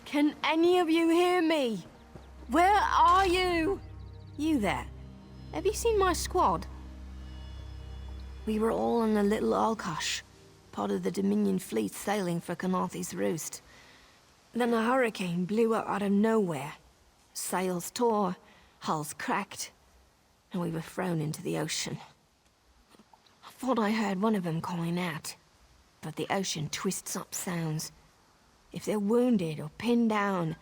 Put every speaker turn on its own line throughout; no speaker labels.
Can any of you hear me? Where are you? You there. Have you seen my squad? We were all on the little Alkosh, part of the Dominion fleet sailing for Canarthy's Roost. Then a hurricane blew up out of nowhere. Sails tore, hulls cracked, and we were thrown into the ocean. I thought I heard one of them calling out, but the ocean twists up sounds. If they're wounded or pinned down,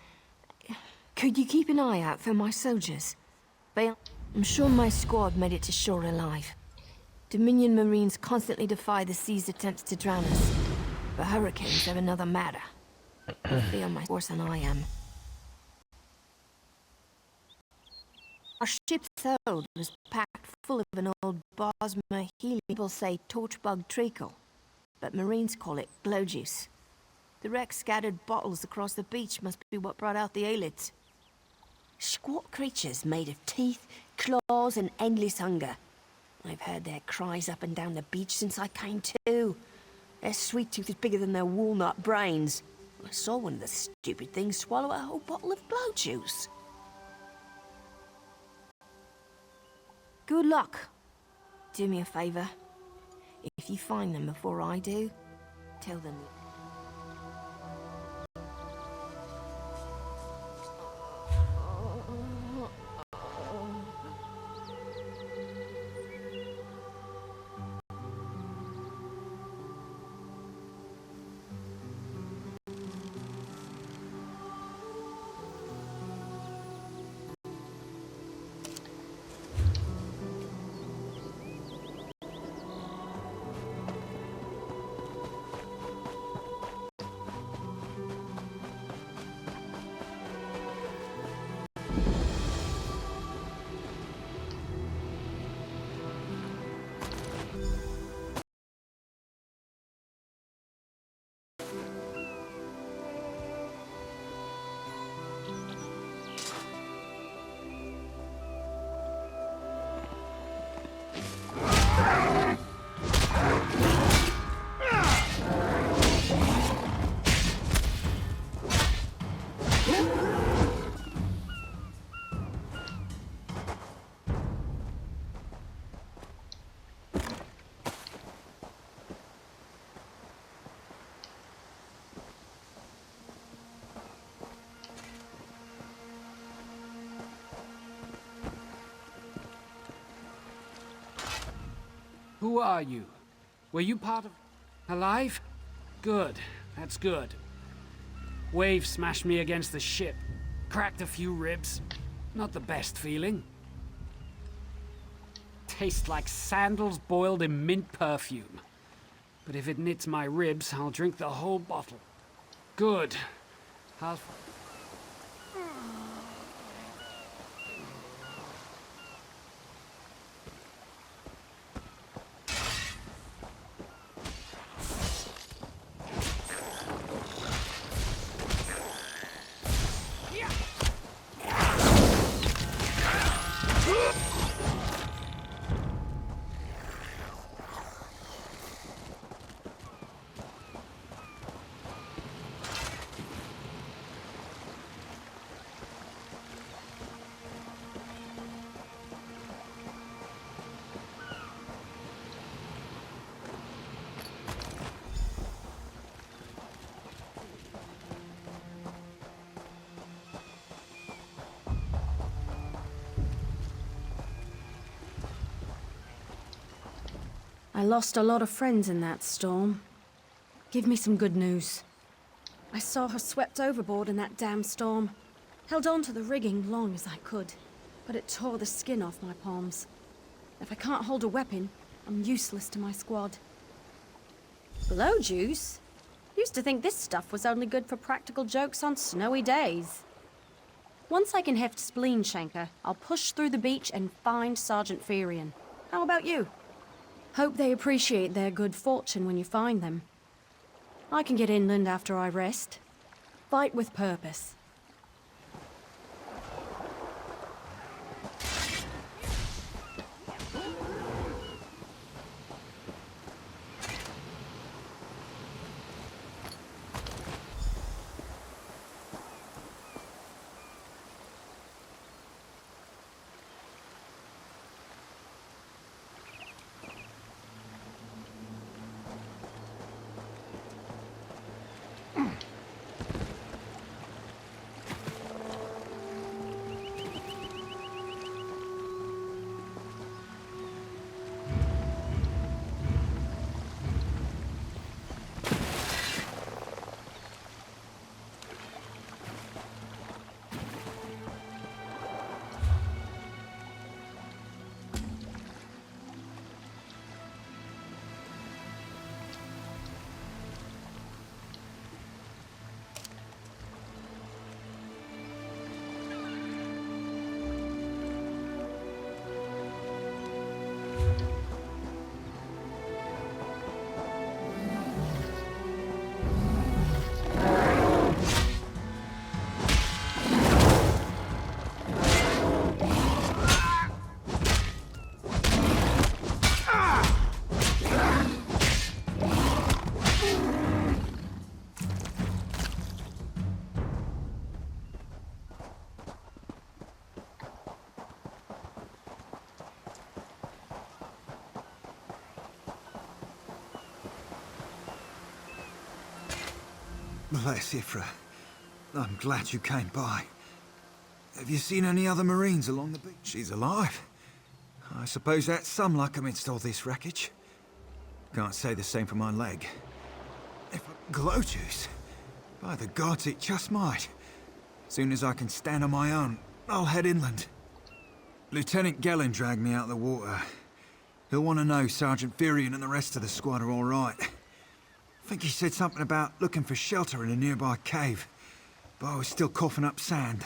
could you keep an eye out for my soldiers? I'm sure my squad made it to shore alive. Dominion Marines constantly defy the sea's attempts to drown us, but hurricanes are another matter. They are my worse than I am. Our ship's hold was packed full of an old Bosma Healy. People say torchbug treacle, but Marines call it glow juice. The wreck scattered bottles across the beach must be what brought out the Aelids. Squat creatures made of teeth, claws, and endless hunger. I've heard their cries up and down the beach since I came to. Their sweet tooth is bigger than their walnut brains. I saw one of the stupid things swallow a whole bottle of glow juice. Good luck. Do me a favor. If you find them before I do, tell them.
Who are you? Were you part of... alive? Good. That's good. Wave smashed me against the ship. Cracked a few ribs. Not the best feeling. Tastes like sandals boiled in mint perfume. But if it knits my ribs, I'll drink the whole bottle. Good. I'll...
I lost a lot of friends in that storm. Give me some good news. I saw her swept overboard in that damn storm. Held on to the rigging long as I could, but it tore the skin off my palms. If I can't hold a weapon, I'm useless to my squad. Blow juice? Used to think this stuff was only good for practical jokes on snowy days. Once I can heft Spleen Shanker, I'll push through the beach and find Sergeant Ferian. How about you? Hope they appreciate their good fortune when you find them. I can get inland after I rest. Fight with purpose.
Bless Ifra. I'm glad you came by. Have you seen any other Marines along the beach? She's alive. I suppose that's some luck amidst all this wreckage. Can't say the same for my leg. If glow juice? By the gods, it just might. Soon as I can stand on my own, I'll head inland. Lieutenant Gellin dragged me out of the water. He'll want to know Sergeant Furion and the rest of the squad are all right. I think he said something about looking for shelter in a nearby cave, but I was still coughing up sand.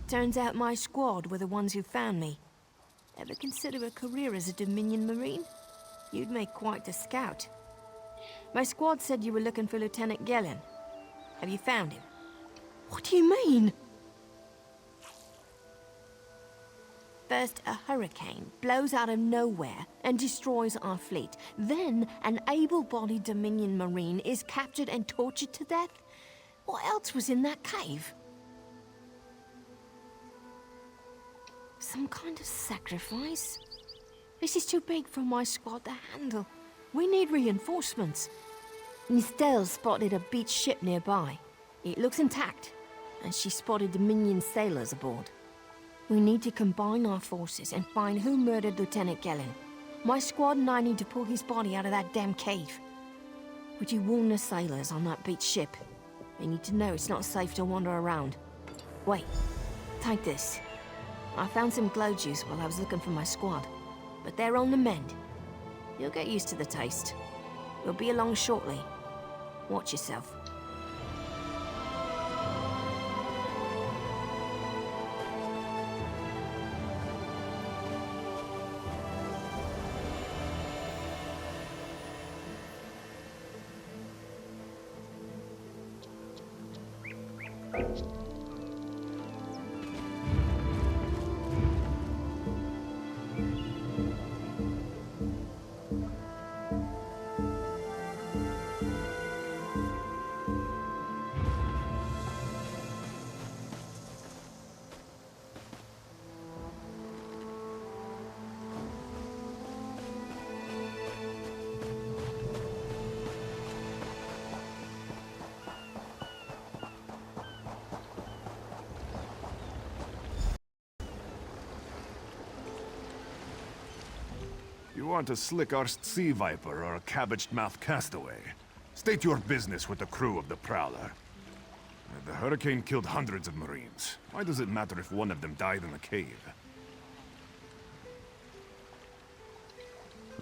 Turns out my squad were the ones who found me. Ever consider a career as a Dominion Marine? You'd make quite a scout. My squad said you were looking for Lieutenant Gellin. Have you found him? What do you mean? First, a hurricane blows out of nowhere and destroys our fleet. Then, an able-bodied Dominion Marine is captured and tortured to death? What else was in that cave? Some kind of sacrifice? This is too big for my squad to handle. We need reinforcements. Nistel spotted a beached ship nearby. It looks intact, and she spotted Dominion sailors aboard. We need to combine our forces and find who murdered Lieutenant Gellin. My squad and I need to pull his body out of that damn cave. Would you warn the sailors on that beached ship? They need to know it's not safe to wander around. Wait, take this. I found some glow juice while I was looking for my squad, but they're on the mend. You'll get used to the taste. We'll be along shortly. Watch yourself.
You aren't a slick-arsed sea viper or a cabbage-mouthed castaway. State your business with the crew of the Prowler. The hurricane killed hundreds of Marines. Why does it matter if one of them died in a cave?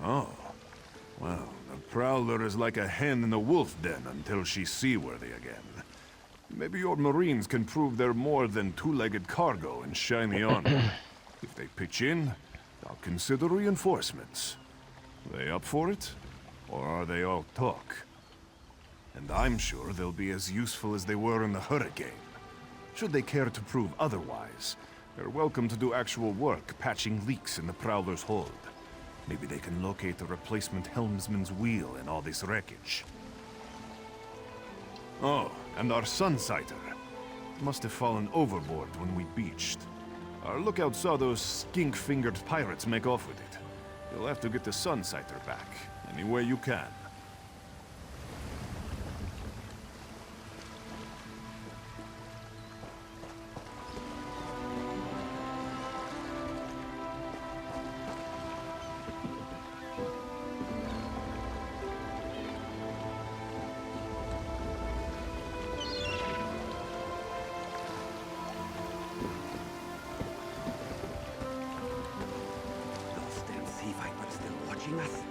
Oh. Well, the Prowler is like a hen in a wolf den until she's seaworthy again. Maybe your Marines can prove they're more than two-legged cargo in shiny armor. If they pitch in, I'll consider reinforcements. They up for it? Or are they all talk? And I'm sure they'll be as useful as they were in the hurricane. Should they care to prove otherwise, they're welcome to do actual work patching leaks in the Prowler's hold. Maybe they can locate a replacement helmsman's wheel in all this wreckage. Oh, and our Sunsighter. Must have fallen overboard when we beached. Our lookout saw those skink-fingered pirates make off with it. You'll have to get the Sunsighter back, any way you can.
Those damn sea vipers still watching us?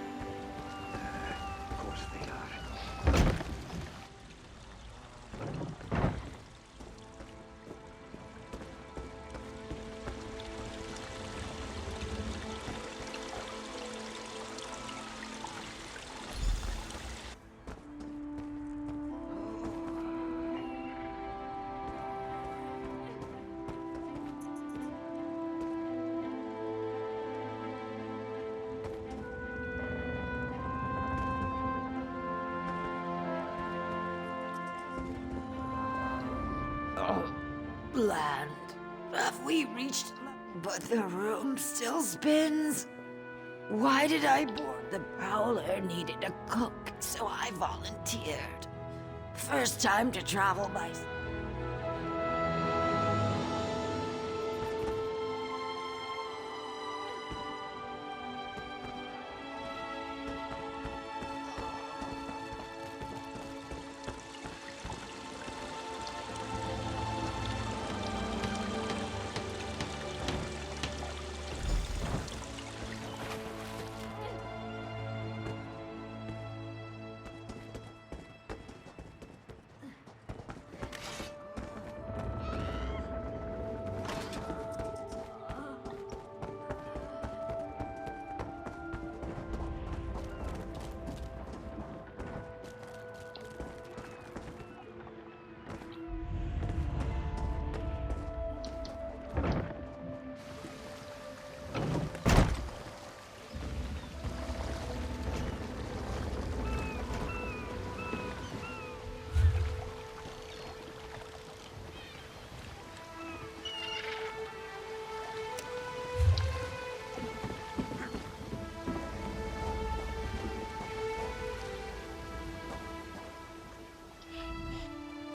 Of course they are.
Bland. Have we reached... But the room still spins? Why did I board the Prowler? Needed a cook, so I volunteered. First time to travel by...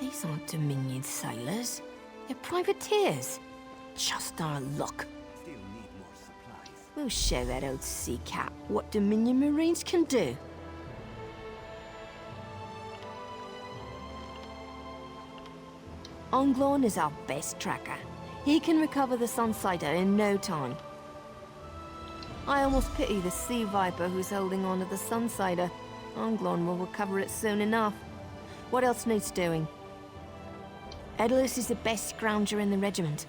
These aren't Dominion sailors. They're privateers. Just our luck.
Still need more supplies.
We'll show that old sea cat what Dominion Marines can do. Onglorn is our best tracker. He can recover the Sunsighter in no time. I almost pity the Sea Viper who's holding on to the Sunsighter. Onglorn will recover it soon enough. What else needs doing? Edalus is the best scrounger in the regiment.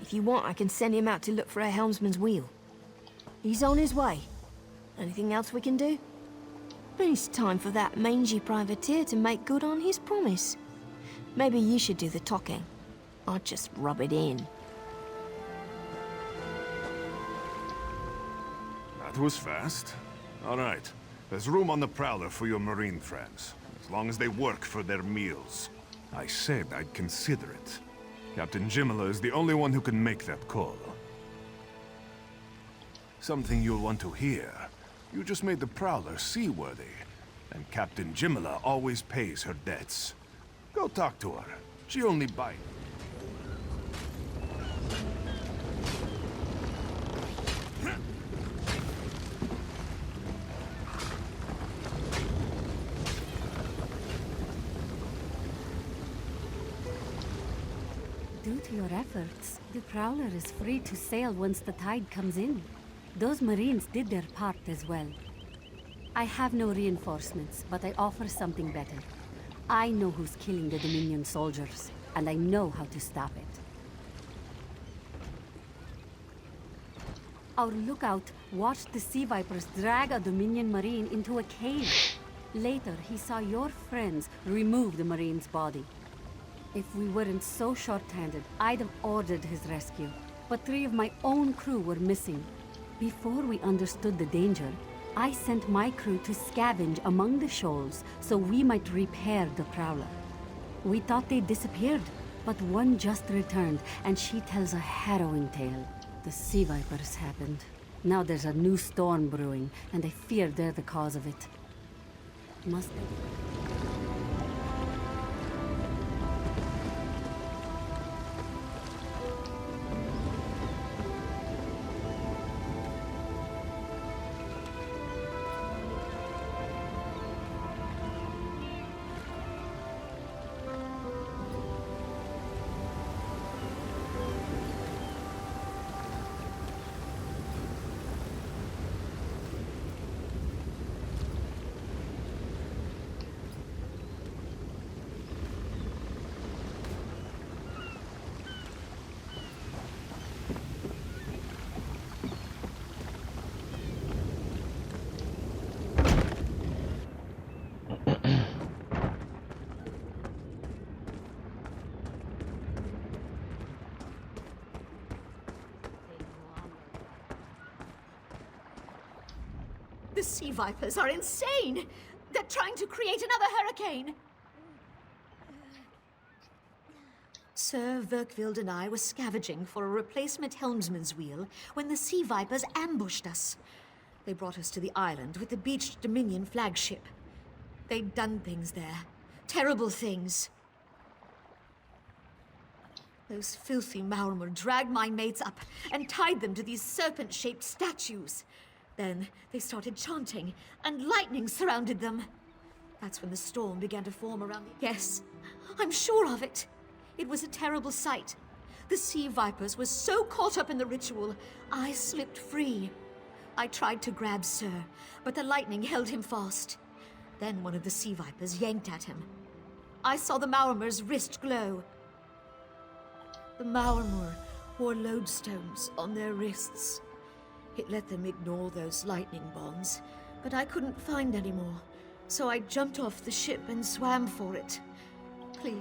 If you want, I can send him out to look for a helmsman's wheel. He's on his way. Anything else we can do? It's time for that mangy privateer to make good on his promise. Maybe you should do the talking. I'd just rub it in.
That was fast. All right. There's room on the Prowler for your Marine friends, as long as they work for their meals. I said I'd consider it. Captain Jimala is the only one who can make that call. Something you'll want to hear. You just made the Prowler seaworthy, and Captain Jimala always pays her debts. Go talk to her. She only bites.
Due to your efforts, the Prowler is free to sail once the tide comes in. Those Marines did their part as well. I have no reinforcements, but I offer something better. I know who's killing the Dominion soldiers, and I know how to stop it. Our lookout watched the Sea Vipers drag a Dominion Marine into a cave. Later, he saw your friends remove the Marine's body. If we weren't so short-handed, I'd have ordered his rescue. But 3 of my own crew were missing. Before we understood the danger, I sent my crew to scavenge among the shoals so we might repair the Prowler. We thought they disappeared, but one just returned, and she tells a harrowing tale. The Sea Vipers happened. Now there's a new storm brewing, and I fear they're the cause of it. Must be.
The Sea Vipers are insane! They're trying to create another hurricane! Sir Verkvild and I were scavenging for a replacement helmsman's wheel when the Sea Vipers ambushed us. They brought us to the island with the beached Dominion flagship. They'd done things there. Terrible things. Those filthy Maormer dragged my mates up and tied them to these serpent-shaped statues. Then they started chanting, and lightning surrounded them. That's when the storm began to form around the... Yes, I'm sure of it. It was a terrible sight. The Sea Vipers were so caught up in the ritual, I slipped free. I tried to grab Sir, but the lightning held him fast. Then one of the Sea Vipers yanked at him. I saw the Maormer's wrist glow. The Maormer wore lodestones on their wrists. It let them ignore those lightning bonds, but I couldn't find any more, so I jumped off the ship and swam for it. Please.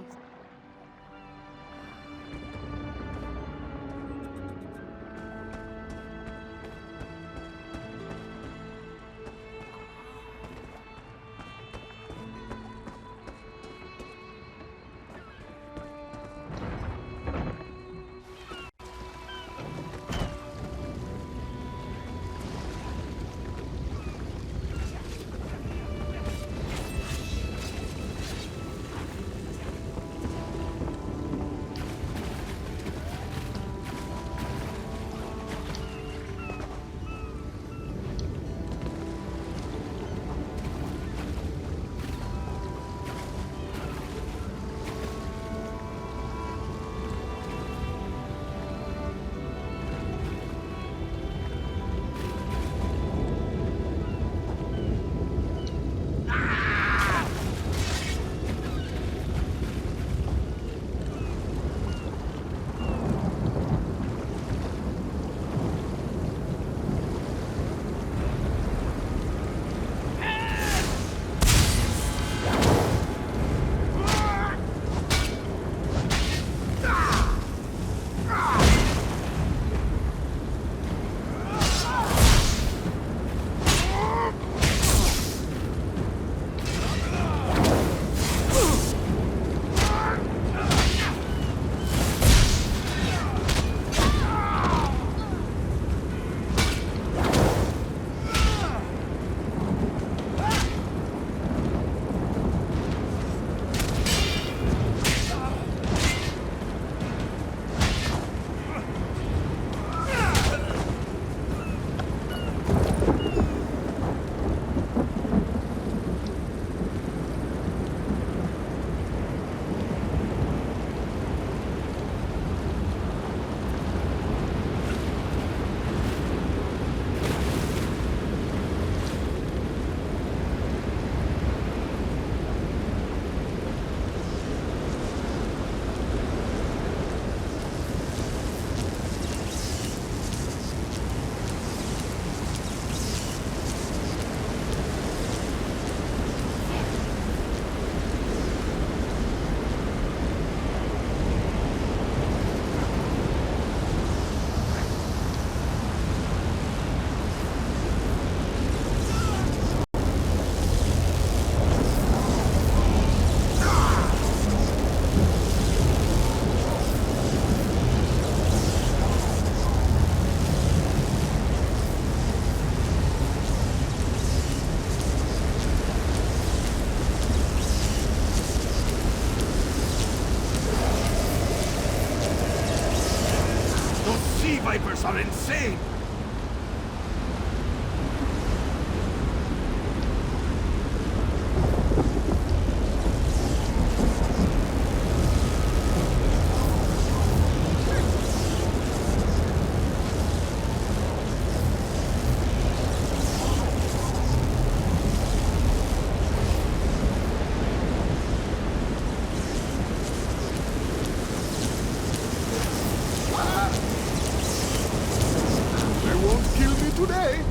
sea vipers are insane! They won't kill me today!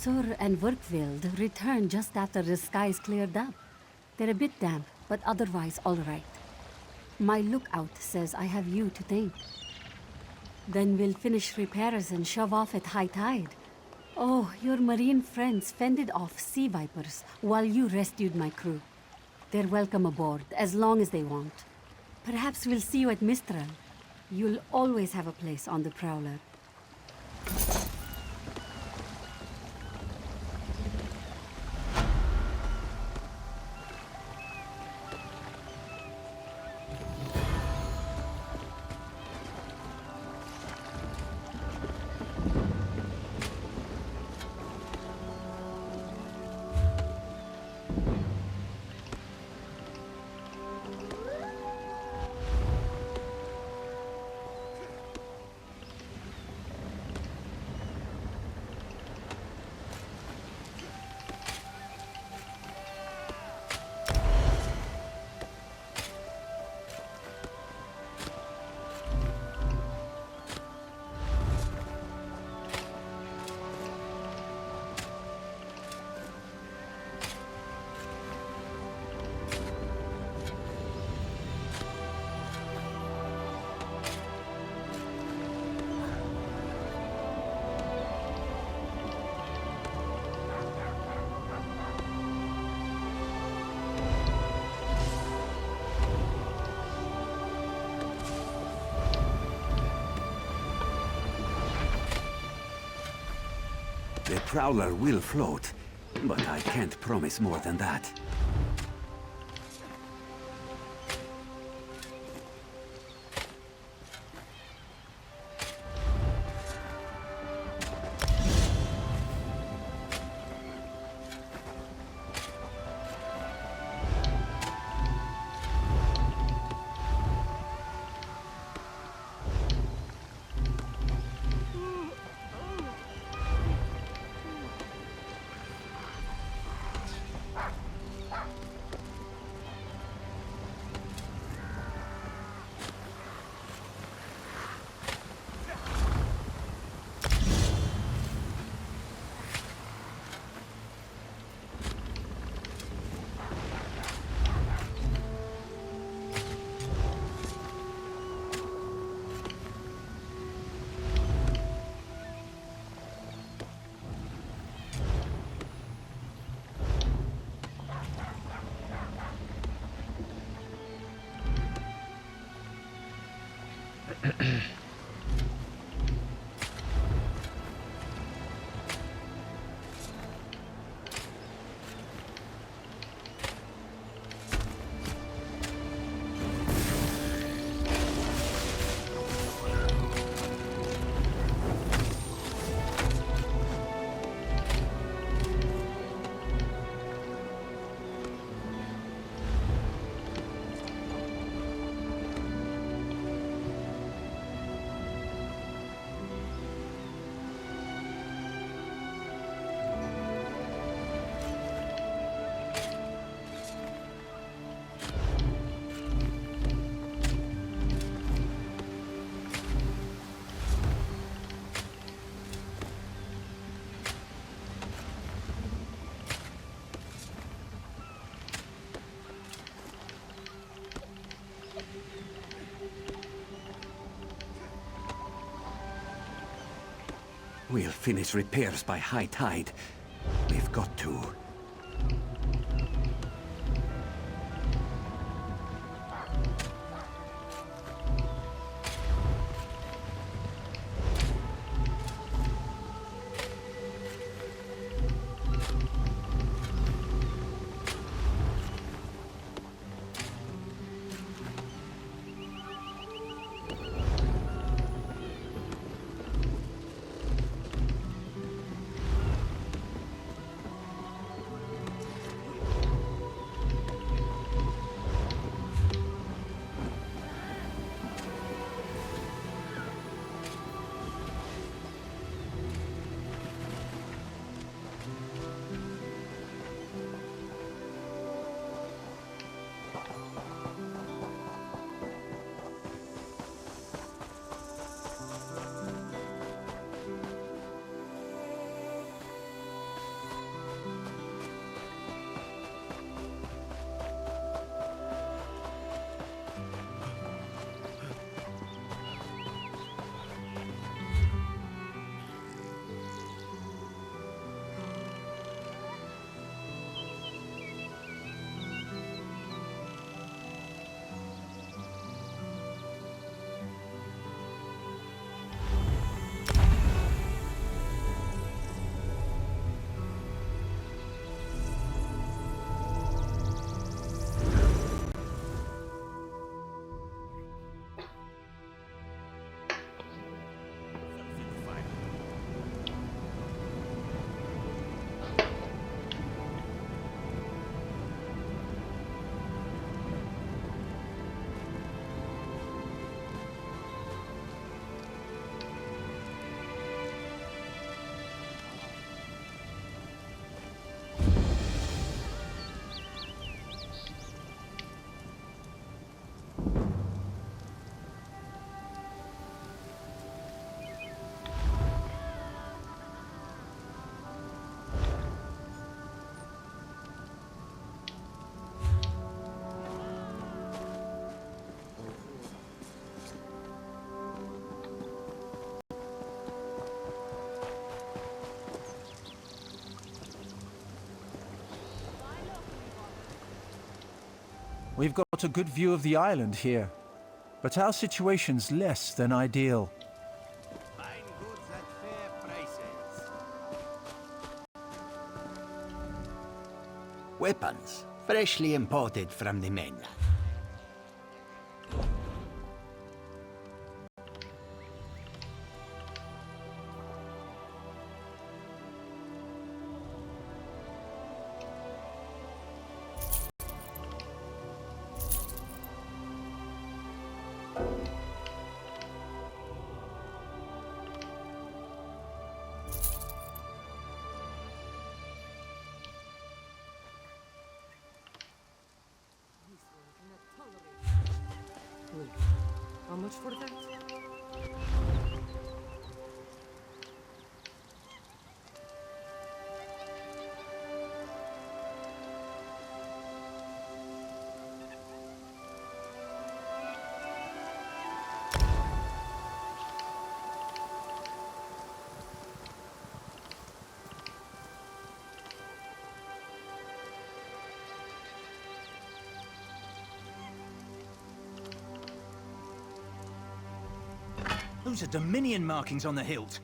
Sur and Werkveld returned just after the skies cleared up. They're a bit damp, but otherwise all right. My lookout says I have you to thank. Then we'll finish repairs and shove off at high tide. Oh, your marine friends fended off sea vipers while you rescued my crew. They're welcome aboard, as long as they want. Perhaps we'll see you at Mistral. You'll always have a place on the Prowler.
Prowler will float, but I can't promise more than that. We'll finish repairs by high tide. We've got to.
We've got a good view of the island here, but our situation's less than ideal.
Buying goods at fair prices. Weapons, freshly imported from the mainland.
How much for that?
Those are Dominion markings on the hilt.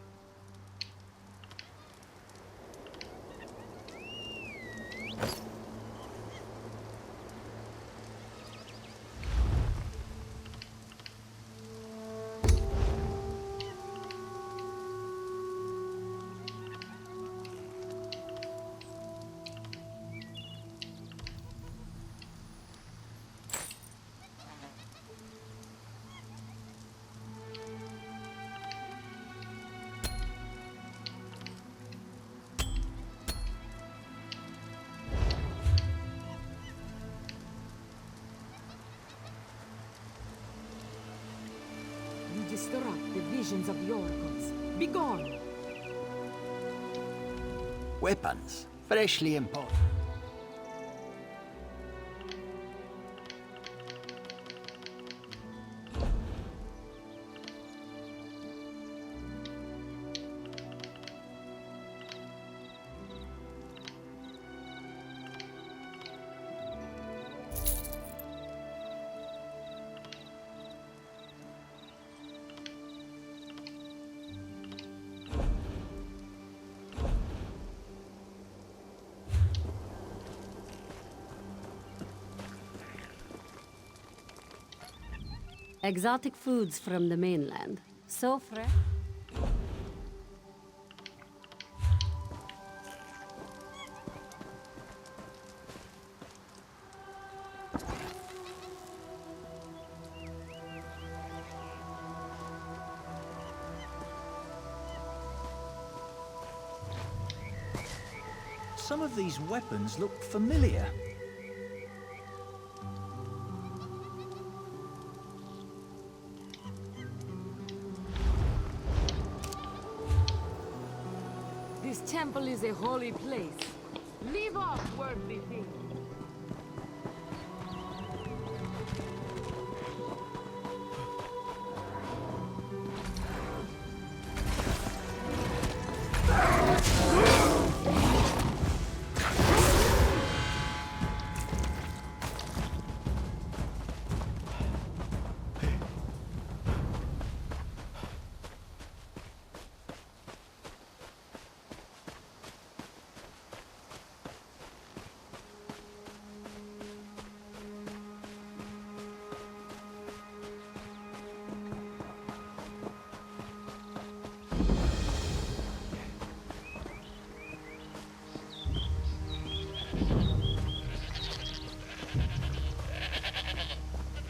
You disrupt the visions of the oracles. Begone!
Weapons, freshly imported.
Exotic foods from the mainland. So fresh.
Some of these weapons look familiar.
This temple is a holy place. Leave off worldly things.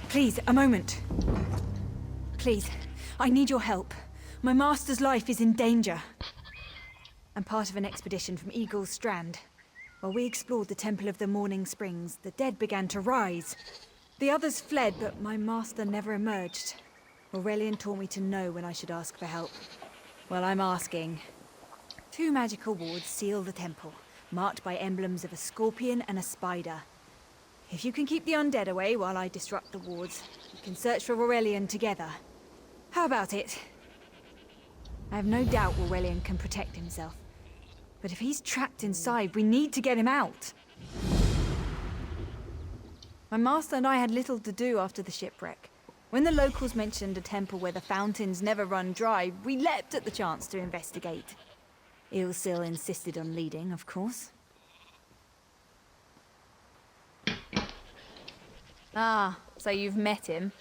Please, a moment. Please, I need your help. My master's life is in danger. I'm part of an expedition from Eagle's Strand. While we explored the Temple of the Morning Springs, the dead began to rise. The others fled, but my master never emerged. Aurelian taught me to know when I should ask for help. Well, I'm asking. 2 magical wards seal the temple, marked by emblems of a scorpion and a spider. If you can keep the undead away while I disrupt the wards, we can search for Aurelian together. How about it? I have no doubt Aurelian can protect himself. But if he's trapped inside, we need to get him out. My master and I had little to do after the shipwreck. When the locals mentioned a temple where the fountains never run dry, we leapt at the chance to investigate. Ilsil insisted on leading, of course.
Ah, so you've met him.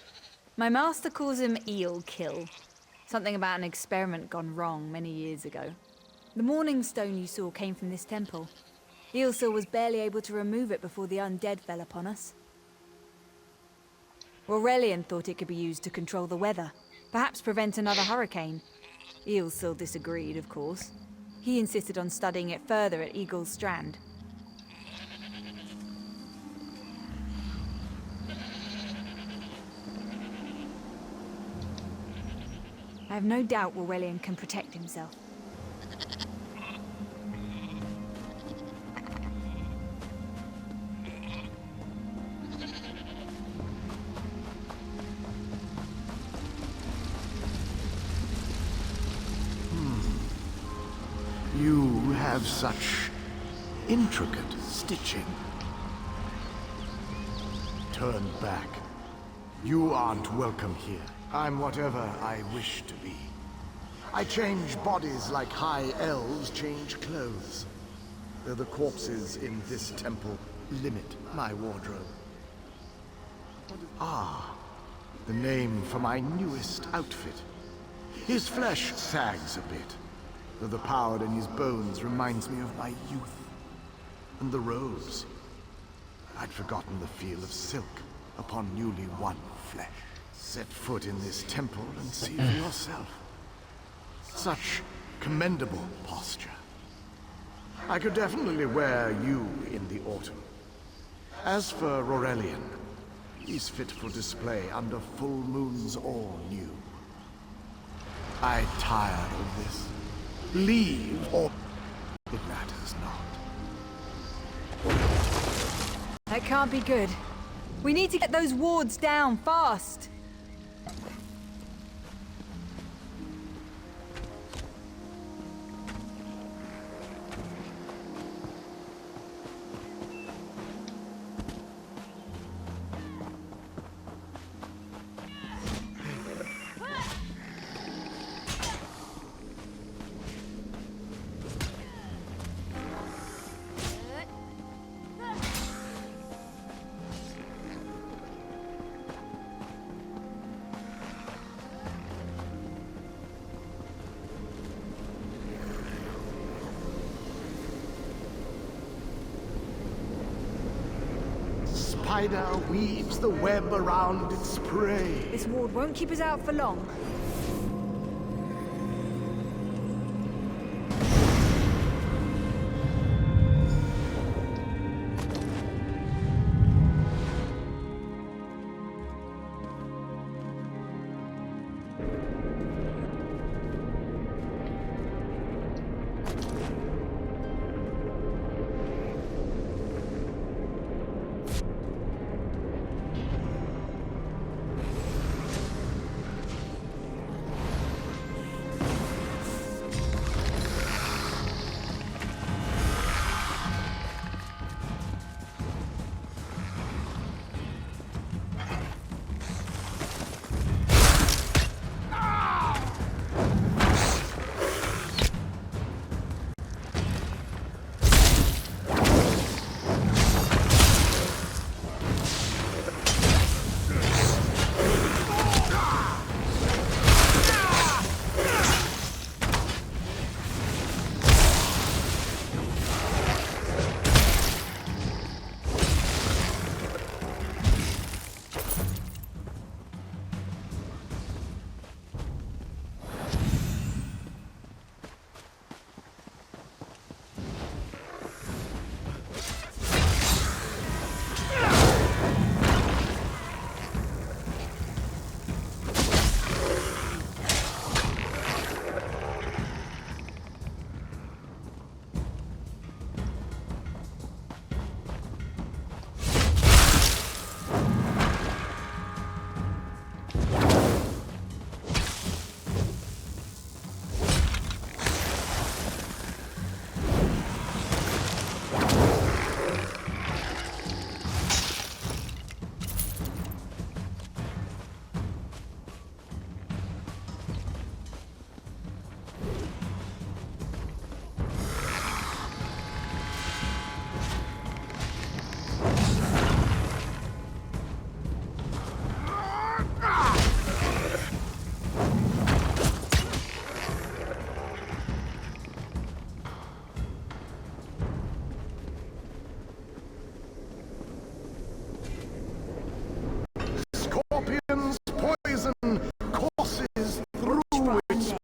My master calls him Eel Kill. Something about an experiment gone wrong many years ago. The Morning Stone you saw came from this temple. Eelsil was barely able to remove it before the undead fell upon us. Aurelian thought it could be used to control the weather, perhaps prevent another hurricane. Eelsil disagreed, of course. He insisted on studying it further at Eagle's Strand. I have no doubt Aurelian can protect himself.
You have such intricate stitching. Turn back. You aren't welcome here. I'm whatever I wish to be. I change bodies like high elves change clothes. Though the corpses in this temple limit my wardrobe. Ah, the name for my newest outfit. His flesh sags a bit, though the power in his bones reminds me of my youth. And the robes. I'd forgotten the feel of silk upon newly won flesh. Set foot in this temple and see for yourself. Such commendable posture. I could definitely wear you in the autumn. As for Aurelian, he's fit for display under full moons all new. I tired of this. Leave or it matters not.
That can't be good. We need to get those wards down fast.
Spider weaves the web around its prey.
This ward won't keep us out for long.
Orion's poison courses through it.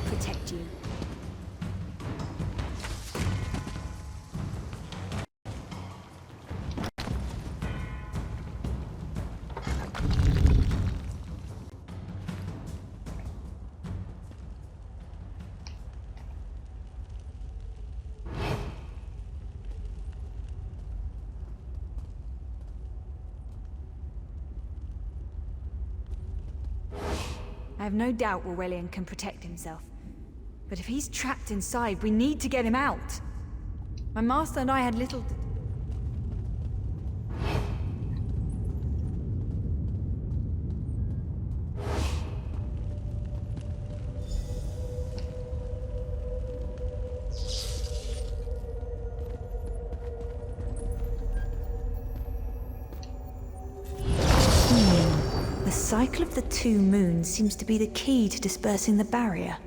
Protect you. I have no doubt Aurelian can protect himself. But if he's trapped inside, we need to get him out. My master and I had little... The cycle of the two moons seems to be the key to dispersing the barrier.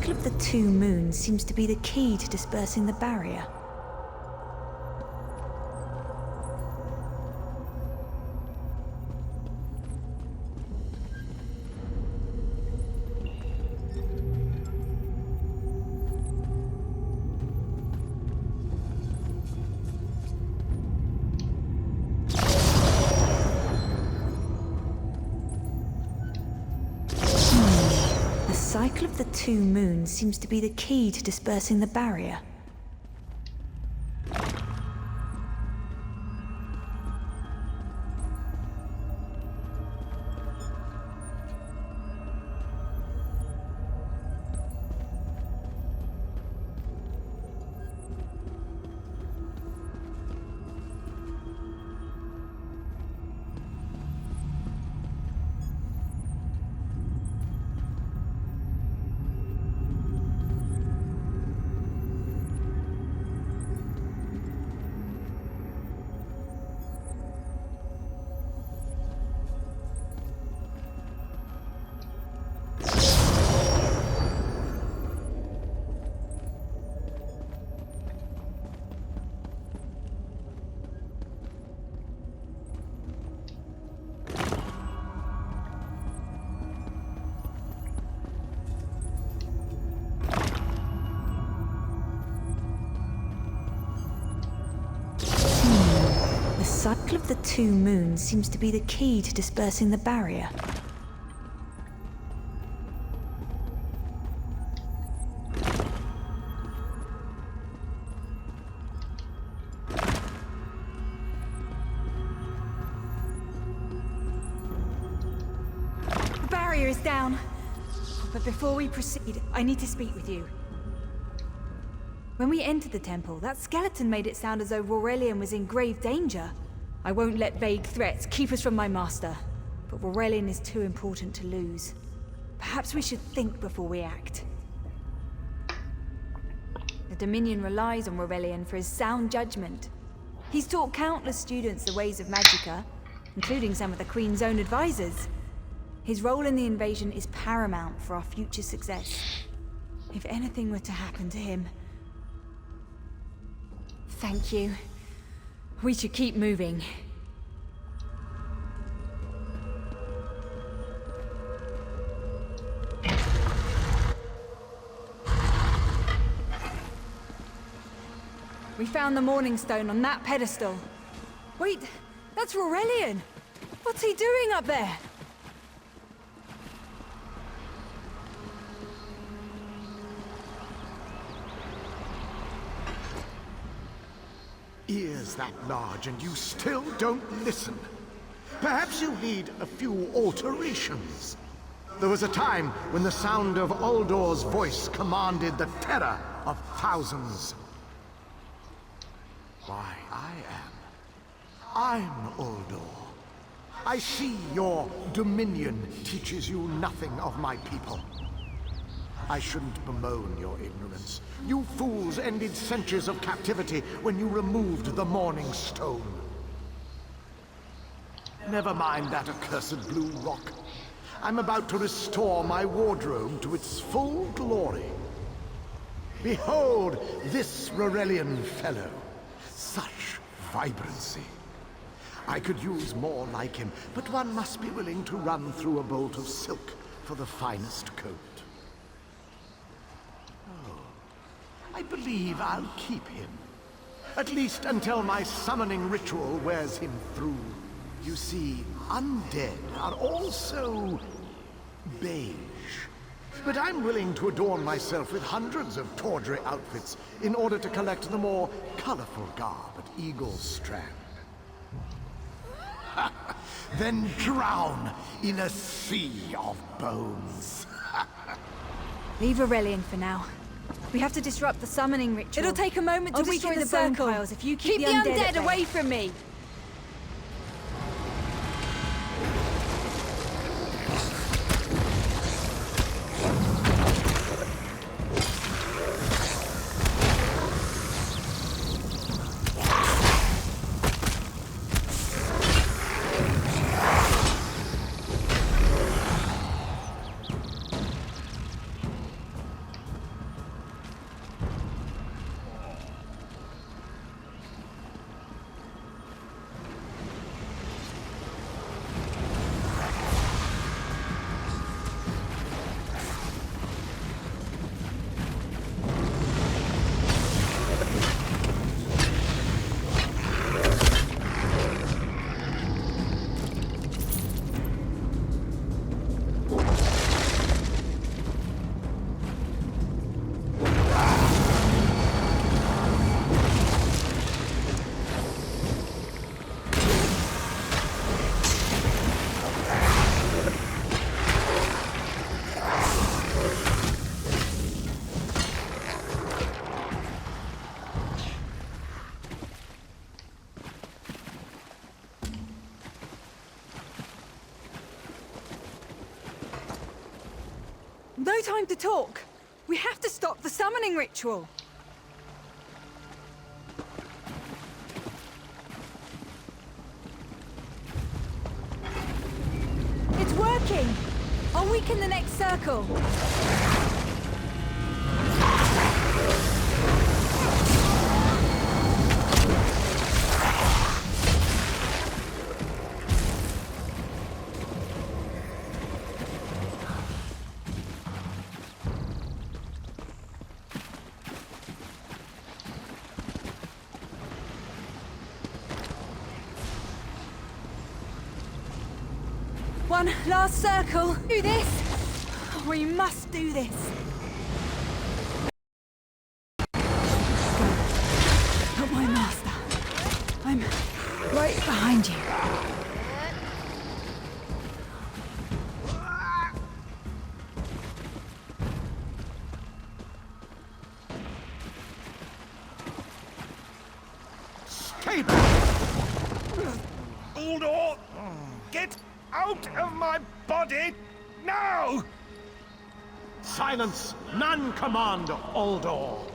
cycle of the two moons seems to be the key to dispersing the barrier. The cycle of the two moons seems to be the key to dispersing the barrier. The cycle of the two moons seems to be the key to dispersing the barrier. The barrier is down. But before we proceed, I need to speak with you. When we entered the temple, that skeleton made it sound as though Aurelian was in grave danger. I won't let vague threats keep us from my master, but Aurelian is too important to lose. Perhaps we should think before we act. The Dominion relies on Aurelian for his sound judgment. He's taught countless students the ways of Magicka, including some of the Queen's own advisors. His role in the invasion is paramount for our future success. If anything were to happen to him... Thank you. We should keep moving. We found the Morning Stone on that pedestal. Wait, that's Aurelian! What's he doing up there?
Ears that large and you still don't listen. Perhaps you need a few alterations. There was a time when the sound of Uldor's voice commanded the terror of thousands. Why, I'm Uldor. I see your Dominion teaches you nothing of my people. I shouldn't bemoan your ignorance. You fools ended centuries of captivity when you removed the Morning Stone. Never mind that accursed blue rock. I'm about to restore my wardrobe to its full glory. Behold this Aurelian fellow. Such vibrancy. I could use more like him, but one must be willing to run through a bolt of silk for the finest coat. I believe I'll keep him. At least until my summoning ritual wears him through. You see, undead are also beige. But I'm willing to adorn myself with hundreds of tawdry outfits in order to collect the more colorful garb at Eagle's Strand. Then drown in a sea of bones.
Leave Aurelian for now. We have to disrupt the summoning ritual. It'll take a moment to destroy the bone piles if you keep the undead away from me. No time to talk. We have to stop the summoning ritual. It's working! I'll weaken the next circle. One last circle. Do this. We must do this. Help my master. I'm right behind you.
Stay back! Uldor! Get out of my body now! Silence! None command Uldor!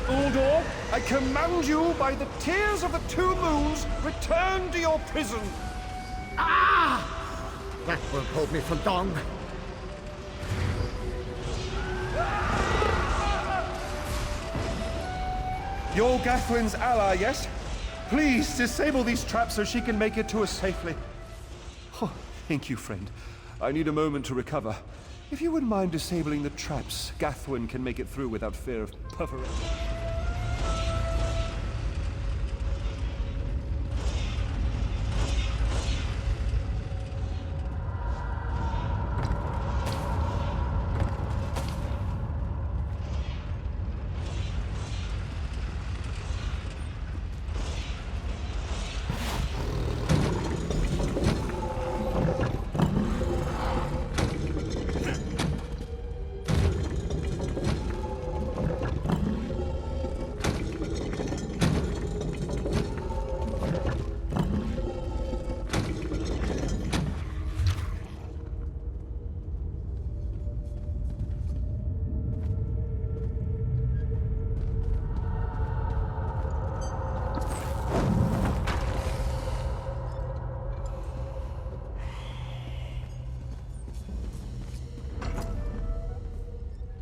Uldor, I command you by the tears of the two moons, return to your prison.
Ah! That won't hold me for long.
You're Gathwin's ally, yes? Please disable these traps so she can make it to us safely. Oh, thank you, friend. I need a moment to recover. If you wouldn't mind disabling the traps, Gathwin can make it through without fear of perforation.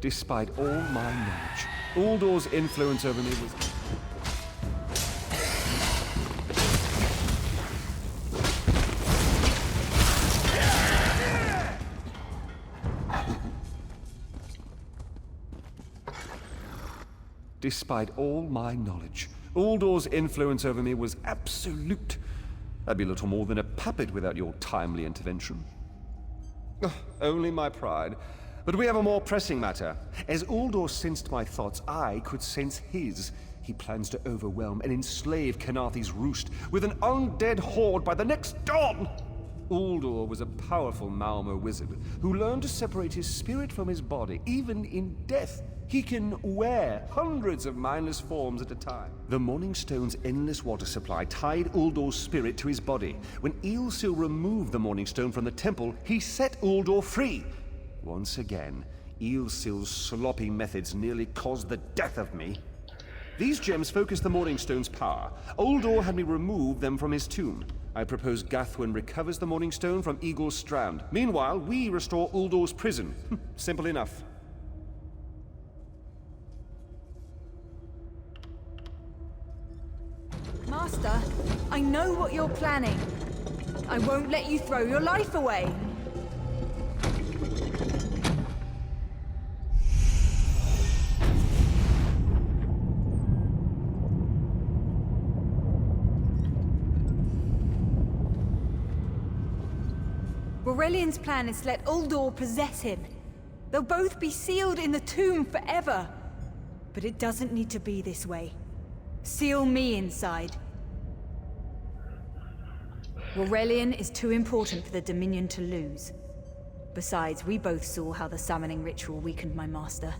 Despite all my knowledge, Uldor's influence over me was... Despite all my knowledge, Uldor's influence over me was absolute. I'd be little more than a puppet without your timely intervention. Only my pride. But we have a more pressing matter. As Uldor sensed my thoughts, I could sense his. He plans to overwhelm and enslave Kenathi's roost with an undead horde by the next dawn! Uldor was a powerful Malmer wizard who learned to separate his spirit from his body, even in death. He can wear hundreds of mindless forms at a time. The Morning Stone's endless water supply tied Uldor's spirit to his body. When Eilsil removed the Morning Stone from the temple, he set Uldor free. Once again, Eilsil's sloppy methods nearly caused the death of me. These gems focus the Morning Stone's power. Uldor had me remove them from his tomb. I propose Gathwin recovers the Morning Stone from Eagle's Strand. Meanwhile, we restore Uldor's prison. Simple enough.
Master, I know what you're planning. I won't let you throw your life away. Aurelian's plan is to let Uldor possess him. They'll both be sealed in the tomb forever. But it doesn't need to be this way. Seal me inside. Aurelian is too important for the Dominion to lose. Besides, we both saw how the summoning ritual weakened my master.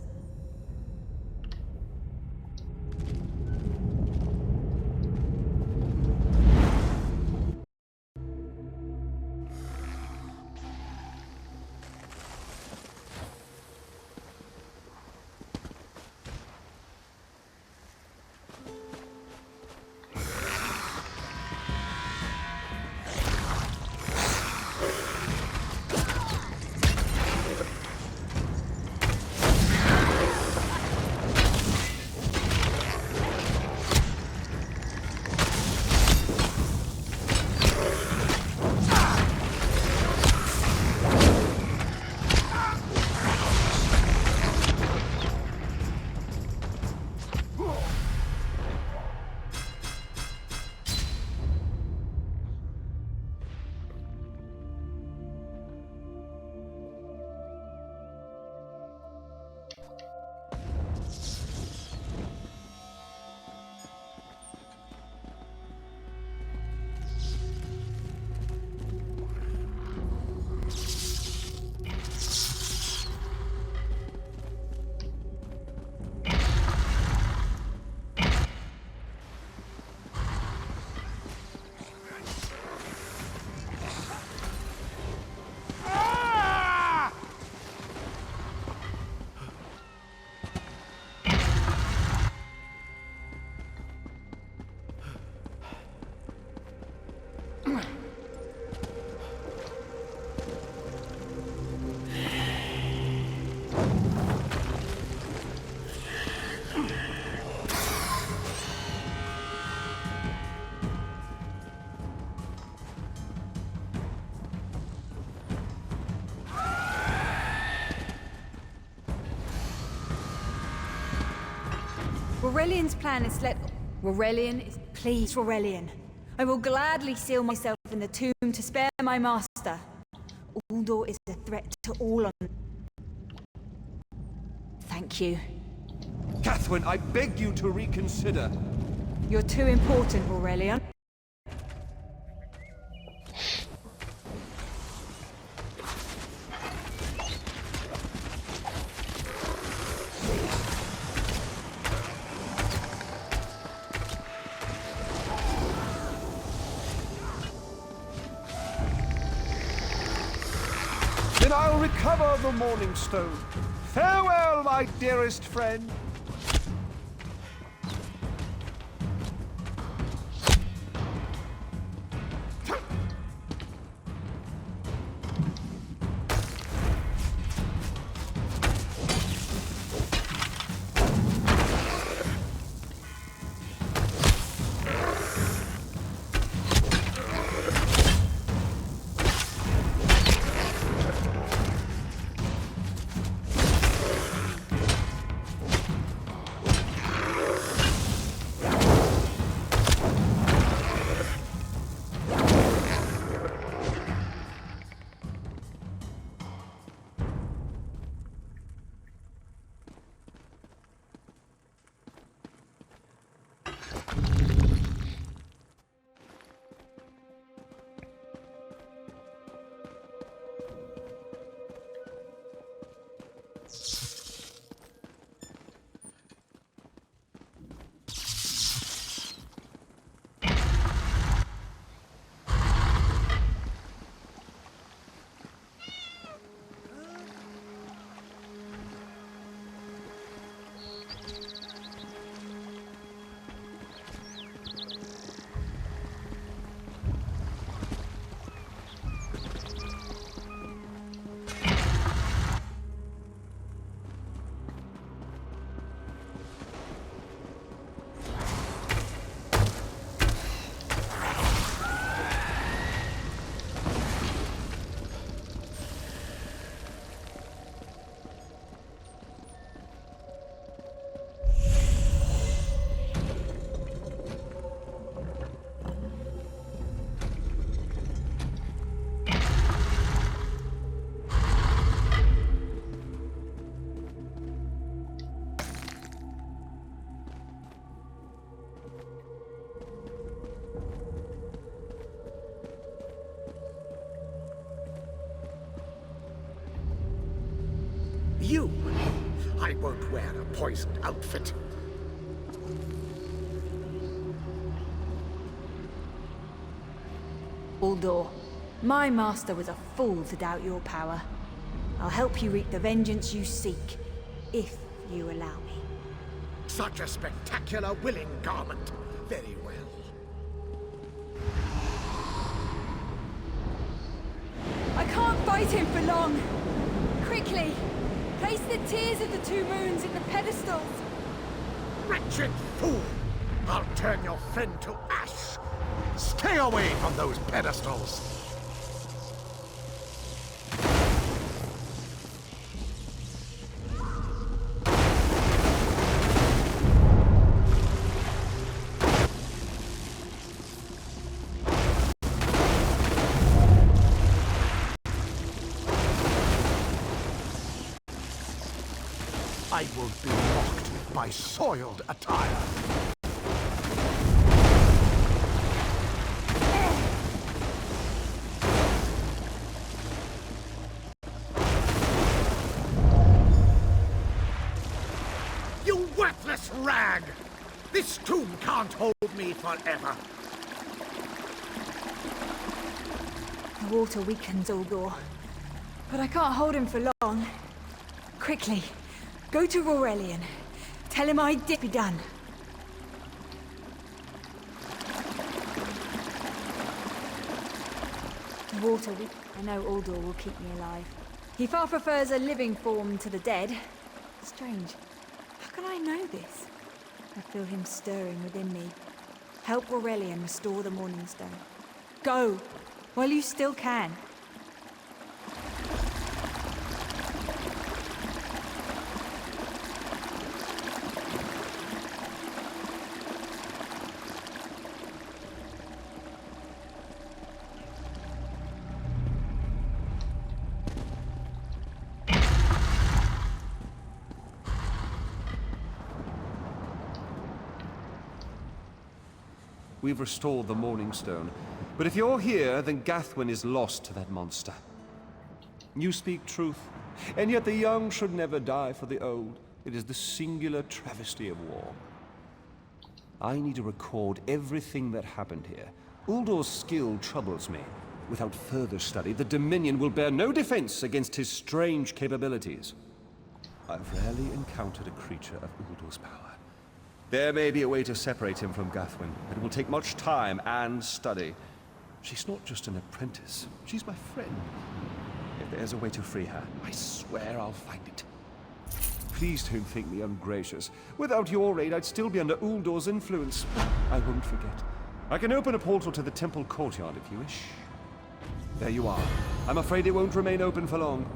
Aurelian's plan is to let... Please, Aurelian. I will gladly seal myself in the tomb to spare my master. Uldor is a threat to all on... Thank you.
Gathwin, I beg you to reconsider.
You're too important, Aurelian.
Then I'll recover the Morning Stone. Farewell, my dearest friend.
You! I won't wear a poisoned outfit.
Uldor, my master was a fool to doubt your power. I'll help you reap the vengeance you seek, if you allow me.
Such a spectacular willing garment. Very well.
I can't fight him for long. Quickly, place the tears of the two moons in the pedestals.
Wretched fool! I'll turn your friend to ash. Stay away from those pedestals. I won't be mocked by soiled attire. You worthless rag! This tomb can't hold me forever.
The water weakens Uldor, but I can't hold him for long. Quickly, go to Aurelian. Tell him I did be done. The water I know Uldor will keep me alive. He far prefers a living form to the dead. Strange. How can I know this? I feel him stirring within me. Help Aurelian restore the Morningstone. Go, while you still can.
We've restored the Morningstone. But if you're here, then Gathwin is lost to that monster. You speak truth, and yet the young should never die for the old. It is the singular travesty of war. I need to record everything that happened here. Uldor's skill troubles me. Without further study, the Dominion will bear no defense against his strange capabilities. I've rarely encountered a creature of Uldor's power. There may be a way to separate him from Gathwin, but it will take much time and study. She's not just an apprentice, she's my friend. If there's a way to free her, I swear I'll find it. Please don't think me ungracious. Without your aid, I'd still be under Uldor's influence. I won't forget. I can open a portal to the temple courtyard if you wish. There you are. I'm afraid it won't remain open for long.